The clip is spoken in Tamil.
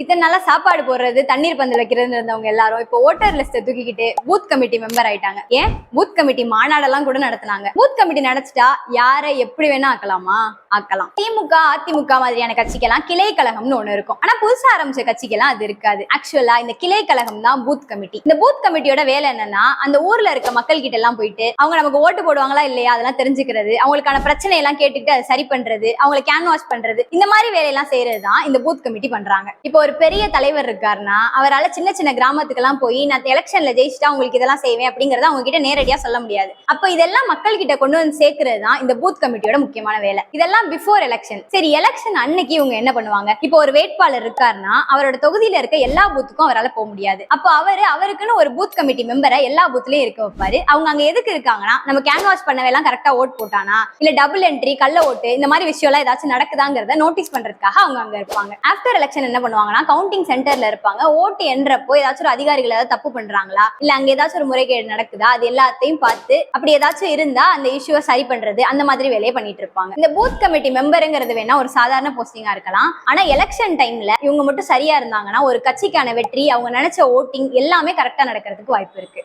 இத்தனை நாளா சாப்பாடு போடுறது தண்ணீர் பந்தல் வைக்கிறதுன்னு இருந்தவங்க எல்லாரும் இப்போ ஓட்டர் லிஸ்ட்டை தூக்கிக்கிட்டு பூத் கமிட்டி மெம்பர் ஆயிட்டாங்க. ஏன் பூத் கமிட்டி மாநாடெல்லாம் கூட நடத்தினாங்க. பூத் கமிட்டி நடத்திட்டா யாரை எப்படி வேணா ஆக்கலாமா? ஆக்கலாம். திமுக அதிமுக மாதிரியான கட்சிக்கெல்லாம் கிளை கழகம்னு ஒண்ணு இருக்கும். ஆனா புதுசா ஆரம்பிச்ச கட்சிக்கெல்லாம் அது இருக்காது. ஆக்சுவலா இந்த கிளை கழகம் தான் பூத் கமிட்டி. இந்த பூத் கமிட்டியோட வேலை என்னன்னா, அந்த ஊர்ல இருக்க மக்கள் கிட்ட எல்லாம் போயிட்டு அவங்க நமக்கு ஓட்டு போடுவாங்களா இல்லையா அதெல்லாம் தெரிஞ்சுக்கிறது, அவங்களுக்கான பிரச்சனை எல்லாம் கேட்டுக்கிட்டு அதை சரி பண்றது, அவங்களை கேன்வாஸ் பண்றது, இந்த மாதிரி வேலையெல்லாம் செய்யறது தான் இந்த பூத் கமிட்டி பண்றாங்க. இப்போ ஒரு பெரிய தலைவர் இருக்காருன்னா அவரால் சின்ன சின்ன கிராமத்துக்கெல்லாம் போய் நான் எலெக்ஷன்ல ஜெயிச்சுட்டா உங்களுக்கு இதெல்லாம் செய்வேன் அப்படிங்கறத அவங்க கிட்ட நேரடியா சொல்ல முடியாது. அப்ப இதெல்லாம் மக்கள் கிட்ட கொண்டு வந்து சேர்க்கிறது தான் இந்த பூத் கமிட்டியோட முக்கியமான வேலை. இதெல்லாம் பிஃபோர் எலெக்ஷன். சரி, எலெக்ஷன் அன்னைக்கு இவங்க என்ன பண்ணுவாங்க? இப்போ ஒரு வேட்பாளர் இருக்காருன்னா அவரோட தொகுதியில இருக்க எல்லா பூத்துக்கும் அவரால் போக முடியாது. அப்போ அவருக்குன்னு ஒரு பூத் கமிட்டி மெம்பரை எல்லா பூத்லயும் இருக்க வைப்பாரு. அவங்க அங்க எதுக்கு இருக்காங்கன்னா, நம்ம கேன்வாஸ் பண்ணவெல்லாம் கரெக்டா ஓட் போட்டானா இல்ல டபுள் என்ட்ரி கள்ள ஓட்டு இந்த மாதிரி விஷயம் எல்லாம் ஏதாச்சும் நடக்குதாங்கிறத நோட்டீஸ் பண்றதுக்காக அவங்க அங்க இருப்பாங்க. ஆஃப்டர் எலெக்ஷன் என்ன பண்ணுவாங்கன்னா, கவுண்டிங் சென்டர்ல இருப்பாங்க. ஓட்டு என்றப்போ ஏதாச்சும் ஒரு அதிகாரிகள் ஏதாவது தப்பு பண்றாங்களா இல்ல அங்க ஏதாச்சும் ஒரு முறைகேடு நடக்குதா அது எல்லாத்தையும் பார்த்து அப்படி ஏதாச்சும் இருந்தா அந்த இஷ்யூவை சரி பண்றது அந்த மாதிரி வேலையை பண்ணிட்டு இருப்பாங்க. இந்த பூத் கமிட்டி மெம்பருங்கிறது வேணா ஒரு சாதாரண போஸ்டிங்கா இருக்கலாம். ஆனா எலெக்ஷன் டைம்ல இவங்க மட்டும் சரியா இருந்தாங்கன்னா ஒரு கட்சிக்கான வெற்றி, அவங்க நினைச்ச ஓட்டிங் எல்லாமே கரெக்டா நடக்கிறதுக்கு வாய்ப்பு இருக்கு.